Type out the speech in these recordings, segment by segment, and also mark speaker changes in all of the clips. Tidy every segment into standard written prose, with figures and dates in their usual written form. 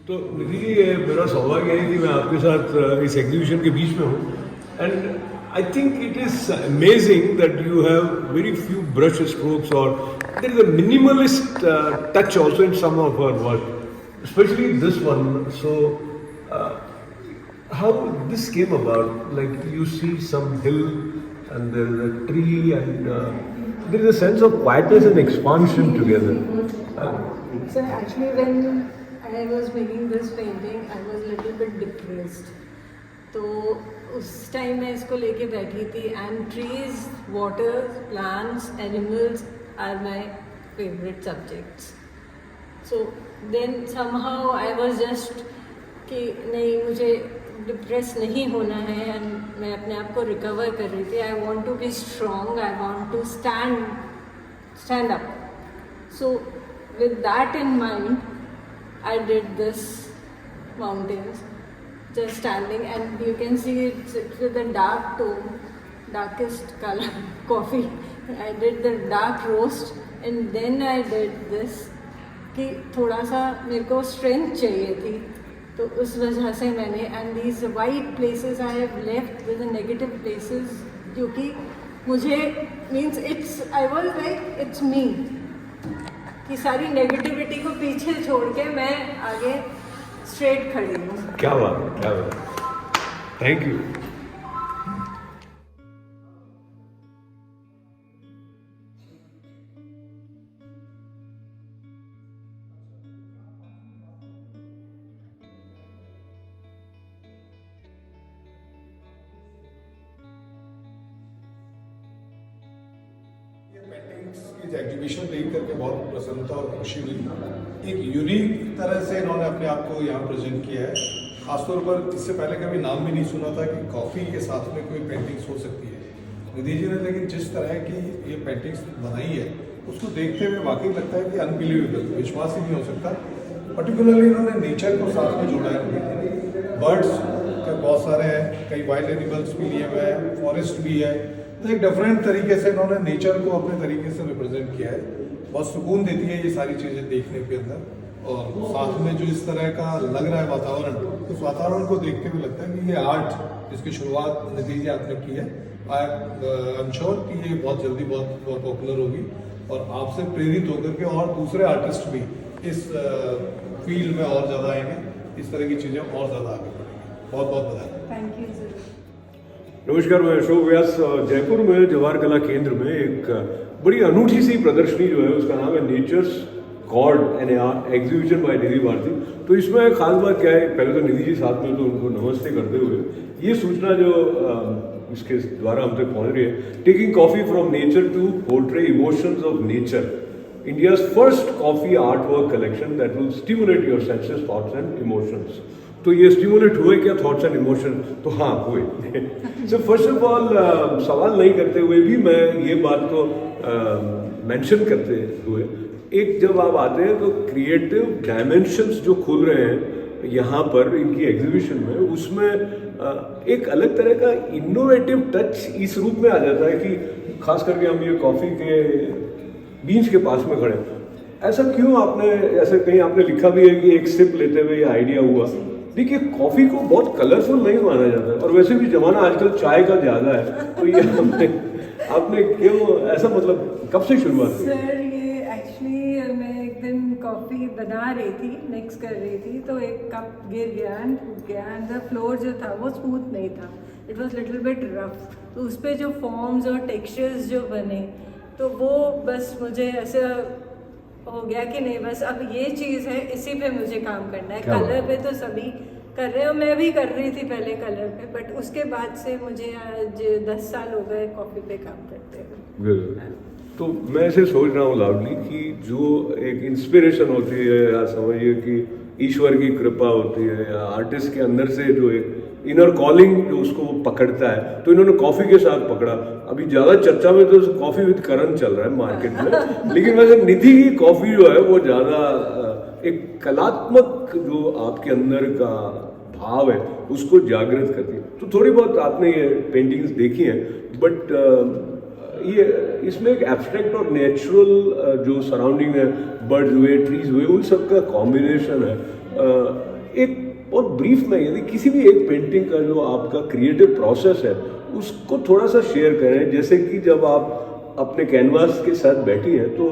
Speaker 1: तो निधि जी, ये मेरा सौभाग्य है कि मैं आपके साथ इस एग्जीबिशन के बीच में हूँ and I think it is amazing that you have very few brush strokes और there is a minimalist touch also in some of our work, especially this one. So how this came about? Like you see some hill and there is a tree and there is a sense of quietness and expansion together.
Speaker 2: So actually when I was making this painting, I was little bit depressed. तो उस time मैं इसको लेके बैठी थी and trees, water, plants, animals are my favourite subjects. So then somehow I was just कि नहीं, मुझे डिप्रेस नहीं होना है एंड मैं अपने आप को रिकवर कर रही थी. I want to be strong, I want to stand up. So with that in mind I did this mountains just standing, and you can see it's with a dark tone, darkest color coffee. I did the dark roast and then I did this कि थोड़ा सा मेरे को strength चाहिए थी, तो उस वजह से मैंने and these white places I have left with the negative places क्योंकि मुझे means I was like it's me कि सारी नेगेटिविटी को पीछे छोड़ के मैं आगे स्ट्रेट खड़ी हूँ.
Speaker 1: क्या बात है, क्या बात है. Thank you.
Speaker 3: पेंटिंग्स की एग्जीबिशन देख करके बहुत प्रसन्नता और खुशी हुई. एक यूनिक तरह से इन्होंने अपने आप को यहाँ प्रेजेंट किया है. खासतौर पर इससे पहले कभी नाम भी नहीं सुना था कि कॉफ़ी के साथ में कोई पेंटिंग्स हो सकती है. निधि जी ने लेकिन जिस तरह की ये पेंटिंग्स बनाई है उसको देखते हुए वाकई लगता है कि अनबिलीवेबल, विश्वास ही नहीं हो सकता. पर्टिकुलरली इन्होंने नेचर को साथ में जोड़ा है. बर्ड्स बहुत सारे हैं, कई वाइल्ड एनिमल्स भी लिए हुए हैं, फॉरेस्ट भी है. तो एक डिफरेंट तरीके से इन्होंने नेचर को अपने तरीके से रिप्रेजेंट किया है. बहुत सुकून देती है ये सारी चीज़ें देखने के अंदर. और साथ में जो इस तरह का लग रहा है वातावरण, उस वातावरण को देखते हुए लगता है कि ये आर्ट जिसकी शुरुआत निधि जी आपने की है, आई एम श्योर कि ये बहुत जल्दी बहुत पॉपुलर होगी और आपसे प्रेरित होकर के और दूसरे आर्टिस्ट भी इस फील्ड में और ज़्यादा आएंगे. इस तरह की चीज़ें और ज़्यादा आगे बढ़ेंगी. बहुत बहुत बधाई.
Speaker 2: Thank you sir.
Speaker 1: नमस्कार, मैं अशोक व्यास. जयपुर में जवाहर कला केंद्र में एक बड़ी अनूठी सी प्रदर्शनी जो है उसका नाम है Nature's God and exhibition by Nidhi Bharti. तो इसमें खास बात क्या है, पहले तो निधि जी साथ में तो उनको नमस्ते करते हुए ये सूचना जो इसके द्वारा हमसे पहुंच रही है, taking coffee from nature to portray emotions of nature, India's first coffee art work collection that will stimulate your senses, thoughts and emotions. तो ये स्टिमुलेट हुए क्या थॉट्स एंड इमोशन? तो हाँ हुए. सो फर्स्ट ऑफ ऑल सवाल नहीं करते हुए भी मैं ये बात को मेंशन करते हुए, एक जब आप आते हैं तो क्रिएटिव डायमेंशंस जो खुल रहे हैं यहाँ पर इनकी एग्जीबिशन में, उसमें एक अलग तरह का इनोवेटिव टच इस रूप में आ जाता है कि खास करके हम ये कॉफ़ी के बीज के पास में खड़े. ऐसा क्यों आपने, ऐसे कहीं आपने लिखा भी है कि एक सिप लेते हुए ये आइडिया हुआ? देखिए, कॉफ़ी को बहुत कलरफुल नहीं माना जाता है और वैसे भी जमाना आजकल चाय का ज़्यादा है, तो ये आपने क्यों ऐसा, मतलब कब से शुरुआत की?
Speaker 2: सर ये एक्चुअली मैं एक दिन कॉफ़ी बना रही थी, मिक्स कर रही थी, तो एक कप गिर गया एंड टूट गया एंड द फ्लोर जो था वो स्मूथ नहीं था, it was little bit rough. तो उस पर जो फॉर्म्स और टेक्सचर्स जो बने, तो वो बस मुझे ऐसा हो गया कि नहीं, बस अब ये चीज़ है, इसी पे मुझे काम करना है. कलर पे तो सभी कर रहे हो, मैं भी कर रही थी पहले कलर पे, बट उसके बाद से मुझे आज 10 साल हो गए कॉफ़ी पे काम करते हुए.
Speaker 1: तो मैं ऐसे सोच रहा हूँ लाउडली कि जो एक इंस्पिरेशन होती है, या समझिए कि ईश्वर की कृपा होती है, या आर्टिस्ट के अंदर से जो एक इनर कॉलिंग जो उसको पकड़ता है, तो इन्होंने कॉफ़ी के साथ पकड़ा. अभी ज़्यादा चर्चा में तो कॉफ़ी विद करण चल रहा है मार्केट में, लेकिन वैसे निधि की कॉफ़ी जो है वो ज़्यादा एक कलात्मक जो आपके अंदर का भाव है उसको जागृत करती है. तो थोड़ी बहुत आपने ये पेंटिंग्स देखी हैं, बट ये इसमें एक एब्स्ट्रैक्ट और नेचुरल जो सराउंडिंग है, बर्ड्स हुए, ट्रीज हुए, उन सब का कॉम्बिनेशन है। एक बहुत ब्रीफ में यदि किसी भी एक पेंटिंग का जो आपका क्रिएटिव प्रोसेस है उसको थोड़ा सा शेयर करें, जैसे कि जब आप अपने कैनवास के साथ बैठी हैं तो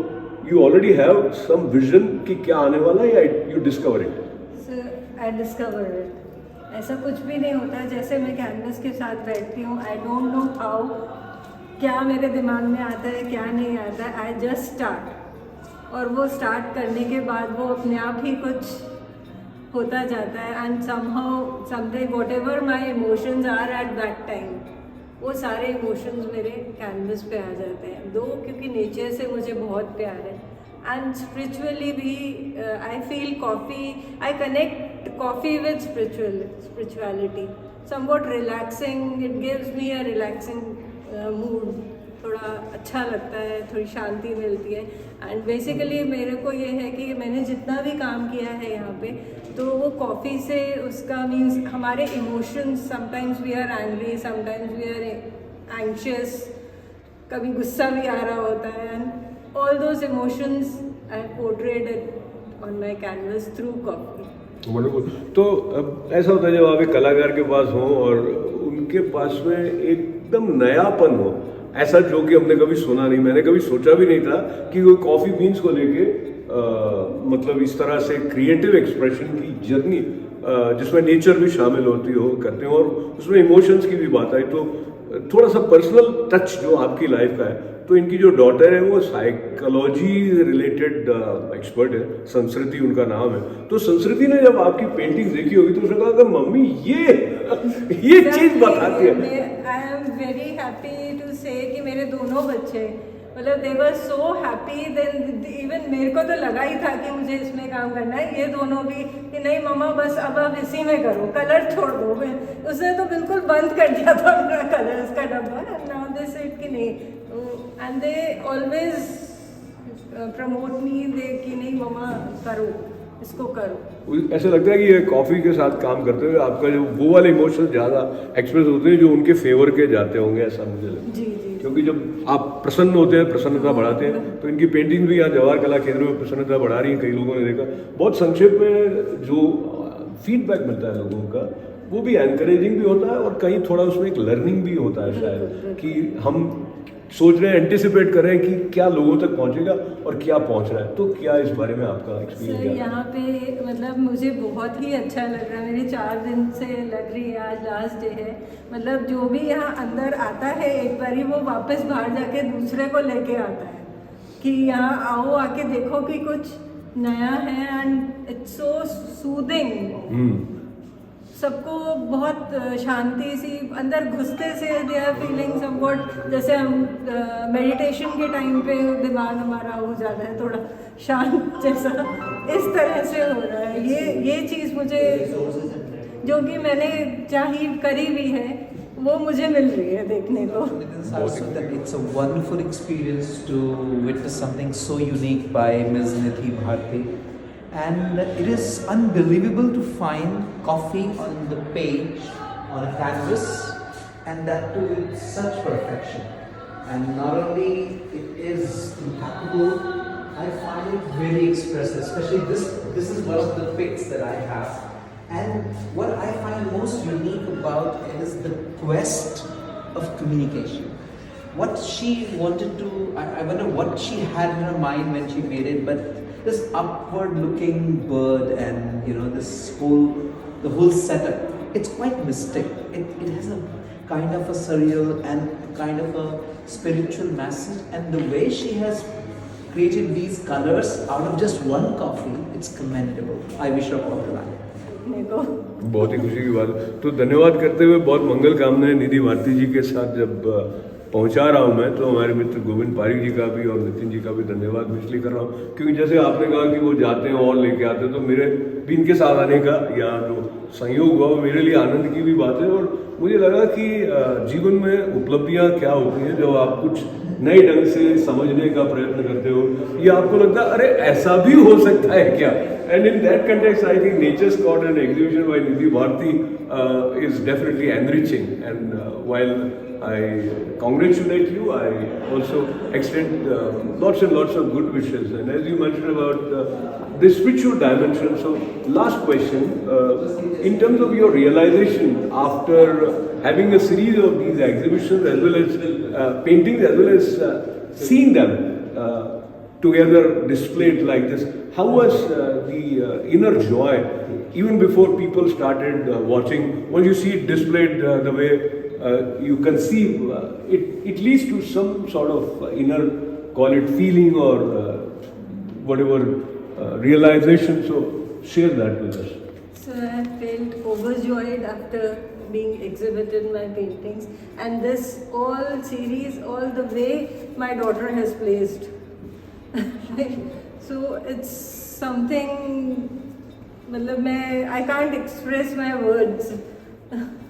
Speaker 1: you already have some vision कि क्या आने वाला है, या you discover it?
Speaker 2: Sir I discover it. ऐसा कुछ भी नहीं होता, जैसे मैं कैनवस के साथ बैठती हूँ, आई डोंट नो हाउ, क्या मेरे दिमाग में आता है क्या नहीं आता है, आई जस्ट स्टार्ट, और वो स्टार्ट करने के बाद वो अपने आप ही कुछ होता जाता है। And somehow something whatever my emotions are at that time, वो सारे इमोशंस मेरे कैनवस पे आ जाते हैं। दो क्योंकि नेचर से मुझे बहुत प्यार है, एंड स्पिरिचुअली भी I feel coffee, I connect coffee with spirituality, somewhat relaxing, it gives me a relaxing mood, थोड़ा अच्छा लगता है, थोड़ी शांति मिलती है। एंड बेसिकली मेरे को ये है कि मैंने जितना भी काम किया है यहाँ पे, तो वो कॉफ़ी से उसका मीन्स हमारे emotions, sometimes we are angry, sometimes we are anxious, कभी गुस्सा भी आ रहा होता है, and all those emotions I portrayed it on my canvas through coffee.
Speaker 1: Wonderful. तो अब ऐसा होता है जब आप एक कलाकार के पास हों और उनके पास में एकदम नयापन हो, ऐसा जो कि हमने कभी सुना नहीं, मैंने कभी सोचा भी नहीं था कि कोई कॉफ़ी बीन्स को लेके मतलब इस तरह से क्रिएटिव एक्सप्रेशन की जर्नी जिसमें नेचर भी शामिल होती हो करते हो और उसमें इमोशंस की भी बात आई, तो थोड़ा सा पर्सनल टच जो आपकी लाइफ का है। तो इनकी जो डॉटर है वो साइकोलॉजी रिलेटेड एक्सपर्ट है, संस्कृति उनका नाम है। तो संस्कृति ने जब आपकी पेंटिंग देखी होगी तो उसने कहा कि मम्मी ये चीज बताती है।
Speaker 2: I am very happy to say कि मेरे दोनों बच्चे, मतलब they were so happy, then even मेरे को तो लगा ही था कि मुझे इसमें काम करना है, ये दोनों भी कि नहीं मम्मा बस अब आप इसी में करो, कलर छोड़ दो। उसने तो बिल्कुल बंद कर दिया था अपना कलर्स का डब्बा, एंड नाउ दे सेड कि नहीं, एंड दे ऑलवेज प्रमोट मी, दे कि नहीं मम्मा करो, इसको करो।
Speaker 1: ऐसा लगता है कि ये कॉफ़ी के साथ काम करते हुए आपका जो वो वाले इमोशन ज़्यादा एक्सप्रेस होते हैं जो उनके फेवर के जाते होंगे, ऐसा मुझे लगता है।
Speaker 2: जी जी।
Speaker 1: क्योंकि जब आप प्रसन्न होते हैं, प्रसन्नता बढ़ाते हैं, तो इनकी पेंटिंग भी यहाँ जवाहर कला केंद्र में प्रसन्नता बढ़ा रही है। कई लोगों ने देखा, बहुत संक्षेप में जो फीडबैक मिलता है लोगों का वो भी एनकरेजिंग भी होता है और कहीं थोड़ा उसमें एक लर्निंग भी होता है शायद, कि हम सोच रहे हैं, एंटिसिपेट कर रहे हैं कि क्या लोगों तक पहुंचेगा और क्या पहुंच रहा है। तो क्या इस बारे में आपका एक्सपीरियंस
Speaker 2: सर
Speaker 1: है?
Speaker 2: यहाँ पे मतलब मुझे बहुत ही अच्छा लग रहा है, मेरे 4 दिन से लग रही है, आज लास्ट डे है। मतलब जो भी यहाँ अंदर आता है एक बारी वो वापस बाहर जाके दूसरे को लेके आता है कि यहाँ आओ, आके देखो कि कुछ नया है, एंड इट्स सो सूदिंग। सबको बहुत शांति सी अंदर घुसते से दे आर फीलिंग समवॉट, जैसे हम मेडिटेशन के टाइम पे दिमाग हमारा हो जाता है थोड़ा शांत जैसा, इस तरह से हो रहा है। ये चीज़ मुझे जो कि मैंने चाही करी भी है वो मुझे मिल रही है देखने को।
Speaker 4: It's a wonderful experience to witness something so unique by Ms. Nidhi Bharti. And it is unbelievable to find coffee on the page, on a canvas, and that too with such perfection. And not only it is impeccable, I find it very expressive, especially this is one of the picks that I have. And what I find most unique about it is the quest of communication. What she wanted to, I wonder what she had in her mind when she made it, but this upward looking bird and the whole setup, it's quite mystic. It has a kind of a surreal and kind of a spiritual message, and the way she has created these colors out of just one coffee, it's commendable. I wish her all the luck.
Speaker 1: बहुत ही खुशी की बात है। तो धन्यवाद करते हुए बहुत मंगल कामनाएं निधि भारती जी के साथ जब पहुंचा रहा हूं मैं, तो हमारे मित्र गोविंद पारिक जी का भी और नितिन जी का भी धन्यवाद मैं इसलिए कर रहा हूं क्योंकि जैसे आपने कहा कि वो जाते हैं और लेके आते हैं, तो मेरे भी इनके साथ आने का या जो संयोग हुआ वो मेरे लिए आनंद की भी बात है। और मुझे लगा कि जीवन में उपलब्धियां क्या होती हैं जब आप कुछ नए ढंग से समझने का प्रयत्न करते हो, या आपको लगता है अरे ऐसा भी हो सकता है क्या। And in that context I think nature's chord and exhibition by Nidhi Bharti is definitely enriching, and while I congratulate you. I also extend lots and lots of good wishes. And as you mentioned about the spiritual dimension, so last question, in terms of your realization after having a series of these exhibitions as well as paintings as well as seeing them together displayed like this, how was the inner joy even before people started watching? Once you see it displayed the way you conceive, it leads to some sort of inner, call it feeling or whatever realization. So share that with us.
Speaker 2: So I felt overjoyed after being exhibited my paintings, and this all series, all the way my daughter has placed. So it's something, I can't express my words.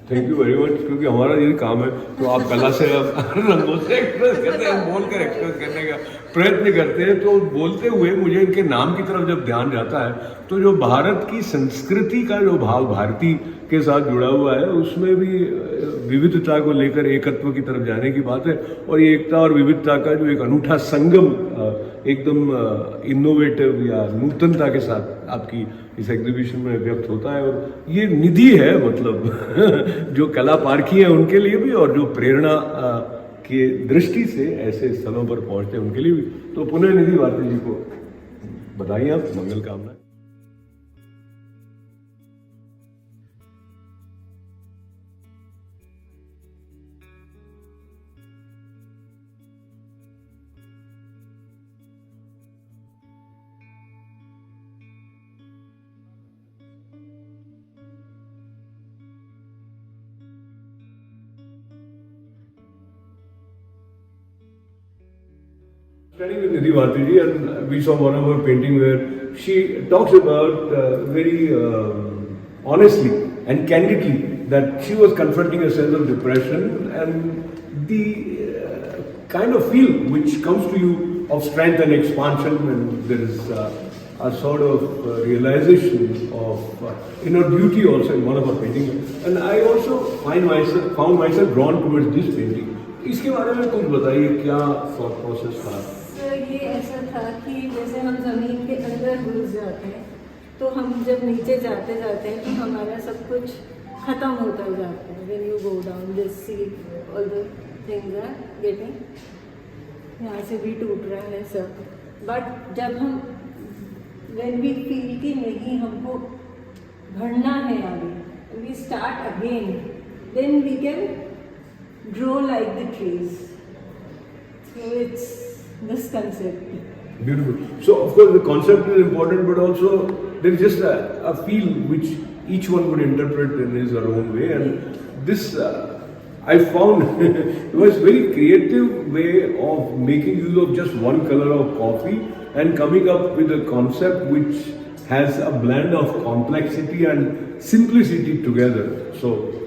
Speaker 1: Thank you very much, क्योंकि हमारा ये काम है तो आप कला से आप रंगों से एक्सप्रेस करते हैं, हम बोलकर एक्सप्रेस करने का प्रयत्न करते हैं। तो बोलते हुए मुझे इनके नाम की तरफ जब ध्यान जाता है तो जो भारत की संस्कृति का जो भाव भारती के साथ जुड़ा हुआ है उसमें भी विविधता को लेकर एकत्व की तरफ जाने की बात है। और ये एकता और विविधता का जो एक अनूठा संगम एकदम इनोवेटिव या नूतनता के साथ आपकी इस एग्जीबिशन में व्यक्त होता है। और ये निधि है, मतलब जो कला पारखी है उनके लिए भी और जो प्रेरणा की दृष्टि से ऐसे स्थलों पर पहुंचते हैं उनके लिए भी। तो पुनः निधि भारती जी को बधाई, आप मंगल कामना। Standing with Nidhi Bharti ji, and we saw one of her painting where she talks about very honestly and candidly that she was confronting a sense of depression and the kind of feel which comes to you of strength and expansion, and there is a sort of realization of inner beauty also in one of her paintings. And I also found myself drawn towards this painting. इसके बारे में कुछ बताइए, क्या thought process था?
Speaker 2: ये ऐसा था कि जैसे हम ज़मीन के अंदर घुस जाते हैं तो हम जब नीचे जाते जाते हैं तो हमारा सब कुछ ख़त्म होता जाता है। When you go down, just see all the things are getting, यहाँ से भी टूट रहा है सब। बट जब हम when we feel कि नहीं हमको बढ़ना है आगे, we start again, then we can grow like the trees. So it's this concept.
Speaker 1: Beautiful. So of course the concept is important, but also there is just a feel which each one would interpret in his or her own way, and this I found it was very creative way of making use of just one color of coffee and coming up with a concept which has a blend of complexity and simplicity together. So